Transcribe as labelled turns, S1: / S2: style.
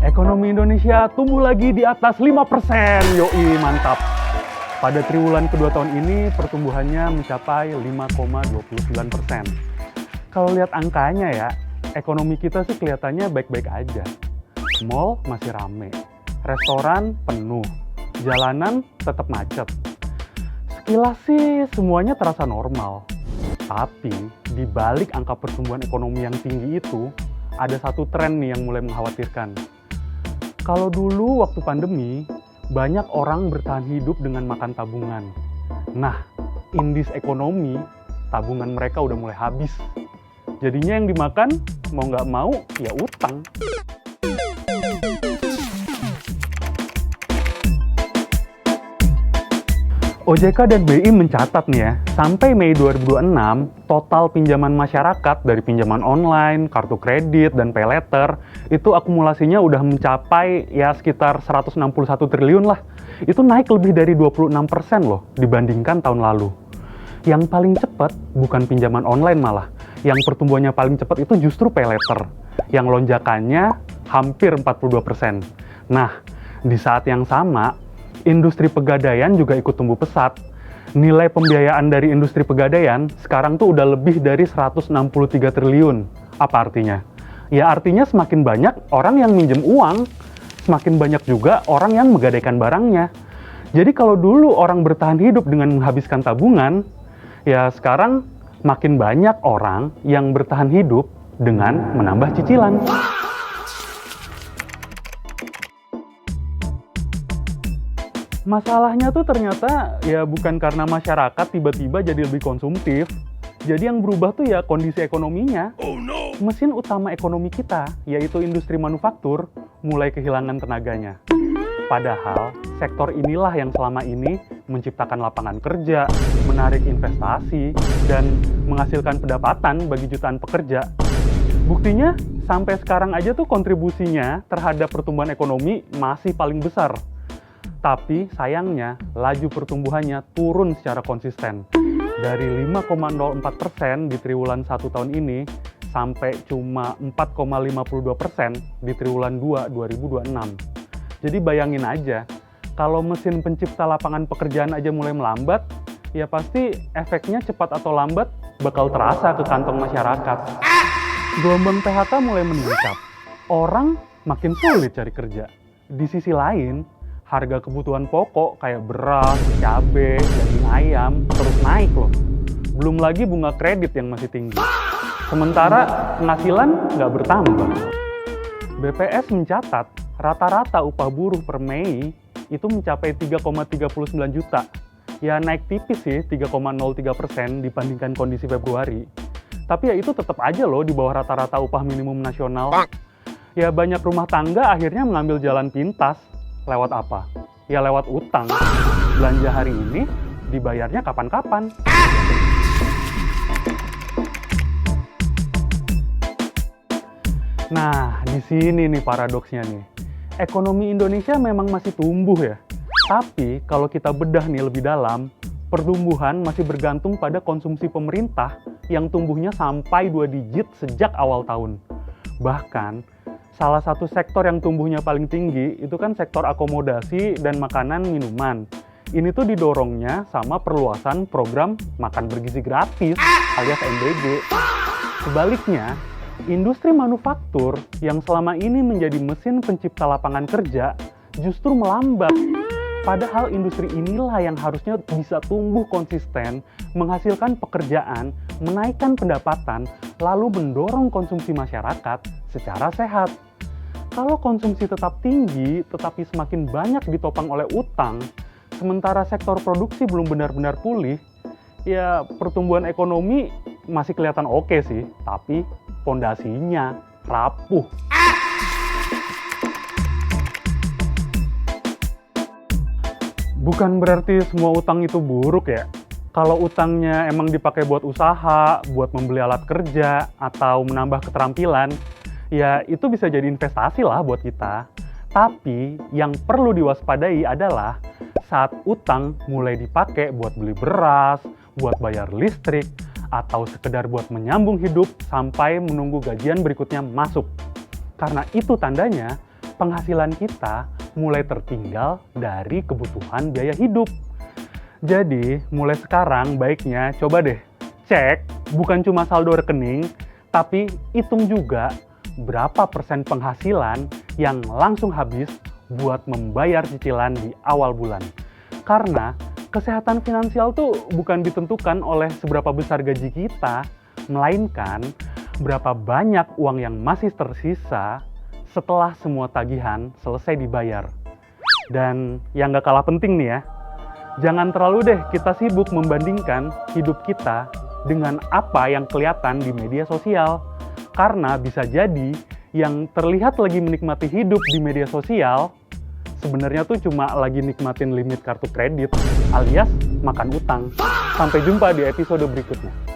S1: Ekonomi Indonesia tumbuh lagi di atas 5%. Yoi, mantap. Pada triwulan kedua tahun ini, pertumbuhannya mencapai 5,29%. Kalau lihat angkanya ya, ekonomi kita sih kelihatannya baik-baik aja. Mall masih rame, restoran penuh, jalanan tetap macet. Sekilas sih semuanya terasa normal. Tapi, di balik angka pertumbuhan ekonomi yang tinggi itu, ada satu tren nih yang mulai mengkhawatirkan. Kalau dulu waktu pandemi, banyak orang bertahan hidup dengan makan tabungan. Nah, indis ekonomi, tabungan mereka udah mulai habis. Jadinya yang dimakan, mau nggak mau, ya utang. OJK dan BI mencatat nih ya, sampai Mei 2026, total pinjaman masyarakat dari pinjaman online, kartu kredit, dan paylater, itu akumulasinya udah mencapai ya sekitar 161 triliun lah. Itu naik lebih dari 26% loh dibandingkan tahun lalu. Yang paling cepat bukan pinjaman online malah, yang pertumbuhannya paling cepat itu justru paylater, yang lonjakannya hampir 42%. Nah, di saat yang sama, industri pegadaian juga ikut tumbuh pesat. Nilai pembiayaan dari industri pegadaian sekarang tuh udah lebih dari 163 triliun. Apa artinya? Ya artinya semakin banyak orang yang minjem uang, semakin banyak juga orang yang menggadaikan barangnya. Jadi kalau dulu orang bertahan hidup dengan menghabiskan tabungan, ya sekarang makin banyak orang yang bertahan hidup dengan menambah cicilan. Masalahnya tuh ternyata ya bukan karena masyarakat tiba-tiba jadi lebih konsumtif. Jadi yang berubah tuh ya kondisi ekonominya. Mesin utama ekonomi kita, yaitu industri manufaktur, mulai kehilangan tenaganya. Padahal sektor inilah yang selama ini menciptakan lapangan kerja, menarik investasi, dan menghasilkan pendapatan bagi jutaan pekerja. Buktinya, sampai sekarang aja tuh kontribusinya terhadap pertumbuhan ekonomi masih paling besar. Tapi sayangnya, laju pertumbuhannya turun secara konsisten. Dari 5,04% di triwulan 1 tahun ini, sampai cuma 4,52% di triwulan 2 2026. Jadi bayangin aja, kalau mesin pencipta lapangan pekerjaan aja mulai melambat, ya pasti efeknya cepat atau lambat bakal terasa ke kantong masyarakat. Gelombang PHK mulai meningkat, orang makin sulit cari kerja. Di sisi lain, harga kebutuhan pokok kayak beras, cabai, daging ayam terus naik loh. Belum lagi bunga kredit yang masih tinggi. Sementara penghasilan nggak bertambah. BPS mencatat rata-rata upah buruh per Mei itu mencapai 3,39 juta. Ya naik tipis sih 3,03% dibandingkan kondisi Februari. Tapi ya itu tetap aja loh di bawah rata-rata upah minimum nasional. Ya banyak rumah tangga akhirnya mengambil jalan pintas. Lewat apa? Ya lewat utang. Belanja hari ini, dibayarnya kapan-kapan. Nah, di sini nih paradoksnya nih. Ekonomi Indonesia memang masih tumbuh ya. Tapi kalau kita bedah nih lebih dalam, pertumbuhan masih bergantung pada konsumsi pemerintah yang tumbuhnya sampai 2 digit sejak awal tahun. Bahkan, salah satu sektor yang tumbuhnya paling tinggi itu kan sektor akomodasi dan makanan minuman. Ini tuh didorongnya sama perluasan program makan bergizi gratis alias MBG. Sebaliknya, industri manufaktur yang selama ini menjadi mesin pencipta lapangan kerja justru melambat. Padahal industri inilah yang harusnya bisa tumbuh konsisten, menghasilkan pekerjaan, menaikkan pendapatan, lalu mendorong konsumsi masyarakat secara sehat. Kalau konsumsi tetap tinggi, tetapi semakin banyak ditopang oleh utang, sementara sektor produksi belum benar-benar pulih, ya pertumbuhan ekonomi masih kelihatan oke sih, tapi pondasinya rapuh. Bukan berarti semua utang itu buruk ya. Kalau utangnya emang dipakai buat usaha, buat membeli alat kerja, atau menambah keterampilan, ya itu bisa jadi investasi lah buat kita. Tapi yang perlu diwaspadai adalah saat utang mulai dipakai buat beli beras, buat bayar listrik, atau sekedar buat menyambung hidup sampai menunggu gajian berikutnya masuk. Karena itu tandanya penghasilan kita mulai tertinggal dari kebutuhan biaya hidup. Jadi, mulai sekarang baiknya coba deh cek bukan cuma saldo rekening, tapi hitung juga berapa persen penghasilan yang langsung habis buat membayar cicilan di awal bulan. Karena kesehatan finansial tuh bukan ditentukan oleh seberapa besar gaji kita, melainkan berapa banyak uang yang masih tersisa setelah semua tagihan selesai dibayar. Dan yang gak kalah penting nih ya, jangan terlalu deh kita sibuk membandingkan hidup kita dengan apa yang kelihatan di media sosial. Karena bisa jadi yang terlihat lagi menikmati hidup di media sosial, sebenarnya tuh cuma lagi nikmatin limit kartu kredit alias makan utang. Sampai jumpa di episode berikutnya.